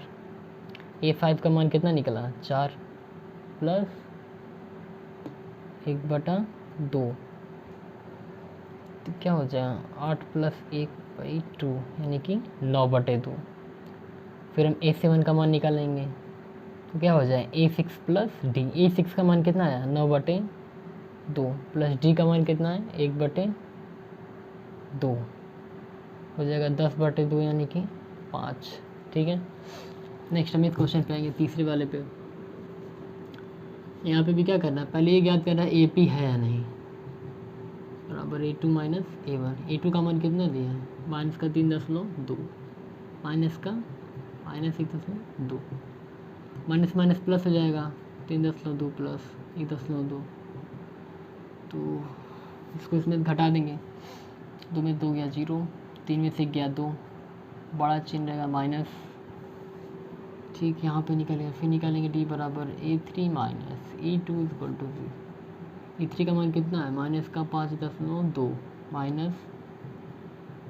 A5 का मान कितना निकला 4 प्लस 1/2, तो क्या हो जाएगा 8 प्लस 1/2 यानी कि 9/2। फिर हम A7 का मान निकालेंगे तो क्या हो जाए A6 प्लस D, A6 का मान कितना आया 9/2 प्लस D का मान कितना है 1/2 हो जाएगा 10/2 यानी कि 5, ठीक है। नेक्स्ट हम इस क्वेश्चन पे आएंगे, तीसरे वाले पे। यहाँ पे भी क्या करना है, पहले ये ज्ञात करना है AP है या नहीं, बराबर A2 माइनस A1। A2 का मान कितना दिया है माइनस का 3.2, माइनस का माइनस 1.2, माइनस माइनस प्लस हो जाएगा 3.2 प्लस 1.2, तो इसको इसमें घटा देंगे, 2 में 2 गया 0, 3 में से गया 2, बड़ा चिन्ह रहेगा माइनस, ठीक यहाँ पे निकलेगा। फिर निकालेंगे D बराबर A3 minus A2 equal to 0। A3 का मान कितना है माइनस का 5.2 माइनस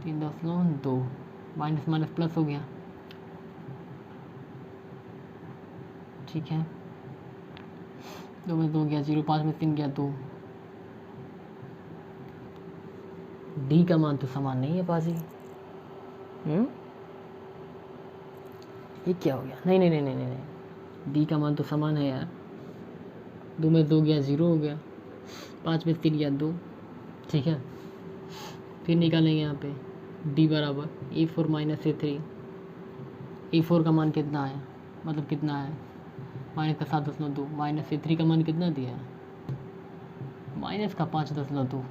3.2, माइनस माइनस प्लस हो गया, ठीक है 2 में 2 गया 0, 5 में 3 गया 2। D का मान तो समान नहीं है पाजी, ये क्या हो गया, नहीं नहीं नहीं नहीं नहीं, D का मान तो समान है यार, 2 में 2 गया 0 हो गया, 5 में 3 गया 2, ठीक है। फिर निकालेंगे यहाँ पे D बराबर A4 माइनस A3। A4 का मान कितना है, मतलब कितना है माइनस का 7.2, माइनस A3 का मान कितना दिया है माइनस का 5.2,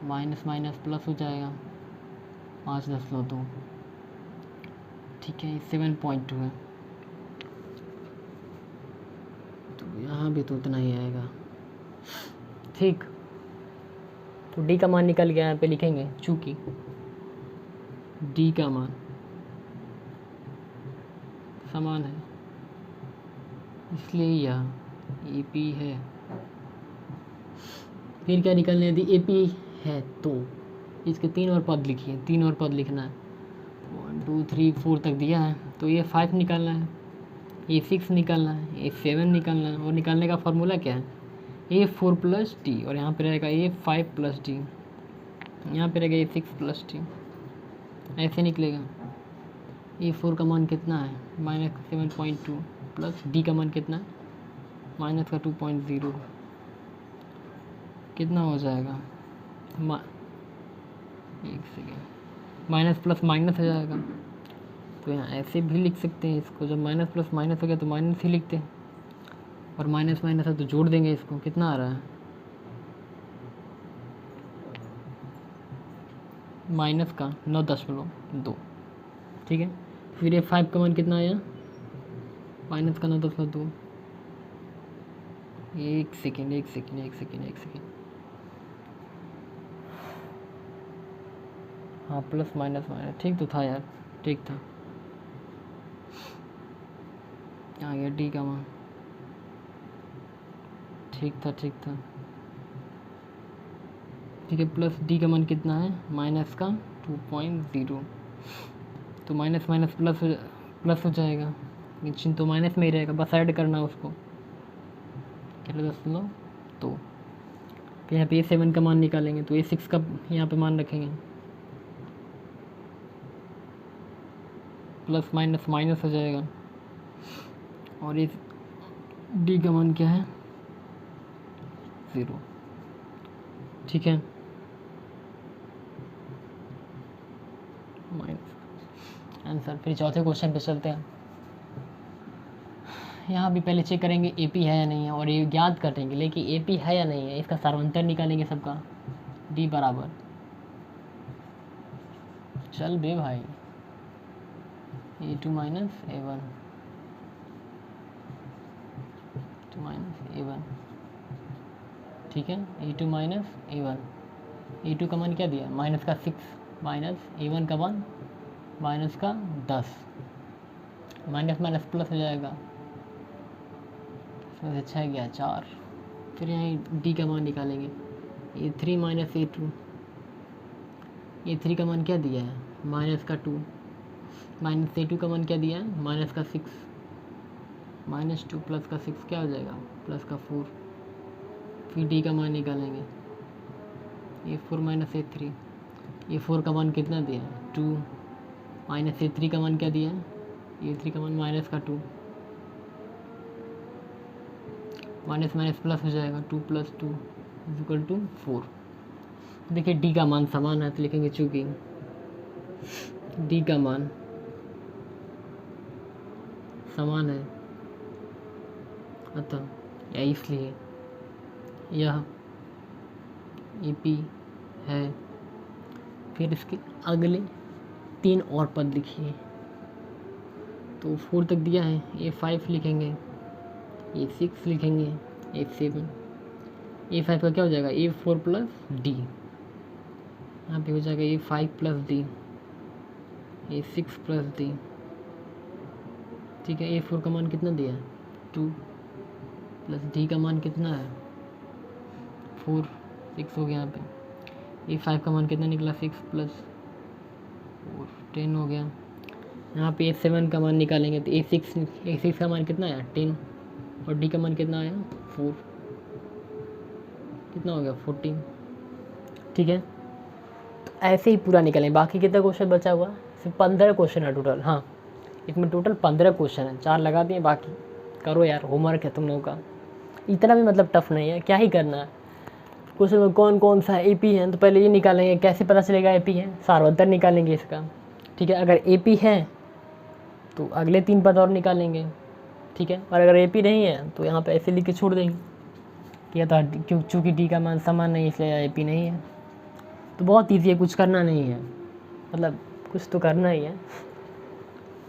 माइनस माइनस प्लस हो जाएगा 5.2, ठीक है 7.2 है, तो यहाँ भी तो उतना ही आएगा, ठीक। तो D का मान निकल गया, यहाँ पे लिखेंगे चूँकि D का मान समान है इसलिए यह AP है। फिर क्या निकलने यदि AP है तो इसके 3 और पद लिखिए, 3 और पद लिखना है, 1 2 3 4 तक दिया है, तो ये 5 निकालना है, A6 निकालना है, A7 निकालना है, और निकालने का फॉर्मूला क्या है A4 प्लस D, और यहाँ पे रहेगा A5 प्लस D, यहाँ पे रहेगा A6 प्लस D, ऐसे निकलेगा। A4 का मान कितना है माइनस 7.2 प्लस D का मान कितना है माइनस का 2.0, कितना हो जाएगा एक सेकेंड, माइनस प्लस माइनस हो जाएगा, तो यहाँ ऐसे भी लिख सकते हैं इसको, जब माइनस प्लस माइनस हो गया तो माइनस ही लिखते हैं, और माइनस माइनस है तो जोड़ देंगे इसको, कितना आ रहा है माइनस का 9.2, ठीक है। फिर ये 5 का मान कितना आया माइनस का 9.2, एक सेकेंड एक सेकेंड एक सेकेंड एक सेकेंड, हाँ प्लस माइनस माइनस ठीक तो था यार, ठीक था, आ गया D का मान ठीक था ठीक है। प्लस डी का मान कितना है, माइनस का 2.0, तो माइनस माइनस प्लस हो जाएगा, ये चिन्ह तो माइनस में ही रहेगा, बस ऐड करना उसको, चलो 10 तो फिर यहाँ पे A7 का मान निकालेंगे, तो A6 का यहाँ पे मान रखेंगे, प्लस माइनस माइनस हो जाएगा, और इस डी का मान क्या है, 0। ठीक है, माइनस आंसर। फिर चौथे क्वेश्चन पे चलते हैं। यहाँ भी पहले चेक करेंगे AP है या नहीं है, और ये याद करेंगे लेकिन AP है या नहीं है, इसका सार्वंतर निकालेंगे सबका, D बराबर, चल बे भाई, A2 माइनस A1, ठीक है, A2 माइनस A1, A2 का मान क्या दिया, माइनस का 6, माइनस A1 का मान माइनस का 10, माइनस माइनस प्लस हो जाएगा, इसमें से 6 गया 4। फिर यहाँ D का मान निकालेंगे, A3 माइनस A2, A3 का मान क्या दिया है, माइनस का 2, माइनस A2 का मान क्या दिया है, माइनस का 6, माइनस 2 प्लस का 6 क्या हो जाएगा, प्लस का 4। फिर D का मान निकालेंगे, A4 माइनस A3, A4 का मान कितना दिया है, 2, माइनस A3 का मान क्या दिया है, A3 का मान माइनस का 2, माइनस माइनस प्लस हो जाएगा, 2 प्लस 2 इज इक्वल टू 4। देखिए D का मान समान है तो लिखेंगे चूंकि D का मान समान है अतः या इसलिए यह AP है। फिर इसके अगले 3 और पद लिखिए, तो 4 तक दिया है, A5 लिखेंगे, A6 लिखेंगे, A7, A5 का क्या हो जाएगा, A4 प्लस D, यहाँ पे हो जाएगा A5 plus D, A6 plus D। ठीक है, A4 का मान कितना दिया है, 2, प्लस D का मान कितना है, 4, 6 हो गया यहाँ पे। A5 का मान कितना निकला, 6 प्लस 4 10 हो गया। यहाँ पे A7 का मान निकालेंगे तो A6 का मान कितना आया, 10, और D का मान कितना आया, 4, कितना हो गया, 14। ठीक है, तो ऐसे ही पूरा निकालें। बाकी कितना क्वेश्चन बचा हुआ, सिर्फ 15 क्वेश्चन है टोटल। हाँ, इसमें टोटल 15 क्वेश्चन है, 4 लगा दिए, बाकी करो यार, होमवर्क है तुम लोगों का, इतना भी मतलब टफ नहीं है, क्या ही करना है। क्वेश्चन में कौन कौन सा AP है, तो पहले ये निकालेंगे, कैसे पता चलेगा AP है, सार्वत्तर निकालेंगे इसका। ठीक है, अगर AP है तो अगले 3 पद और निकालेंगे। ठीक है, और अगर AP नहीं है तो यहाँ पे ऐसे लिख के छोड़ देंगे कि तो चूँकि D का मान समान नहीं इसलिए AP नहीं है। तो बहुत ईजी है, कुछ करना नहीं है, मतलब कुछ तो करना ही है,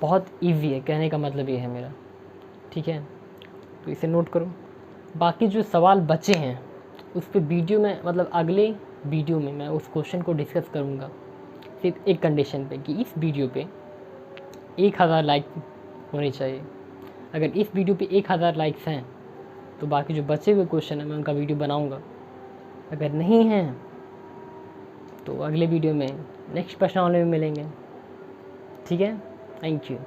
बहुत ईजी है, कहने का मतलब ये है मेरा। ठीक है, तो इसे नोट करो। बाकी जो सवाल बचे हैं उस पर वीडियो में, मतलब अगले वीडियो में मैं उस क्वेश्चन को डिस्कस करूँगा, सिर्फ एक कंडीशन पे कि इस वीडियो पे 1000 लाइक होनी चाहिए। अगर इस वीडियो पे 1000 लाइक्स हैं तो बाकी जो बचे हुए क्वेश्चन हैं मैं उनका वीडियो बनाऊँगा। अगर नहीं हैं तो अगले वीडियो में नेक्स्ट प्रश्नावली में मिलेंगे। ठीक है, थैंक यू।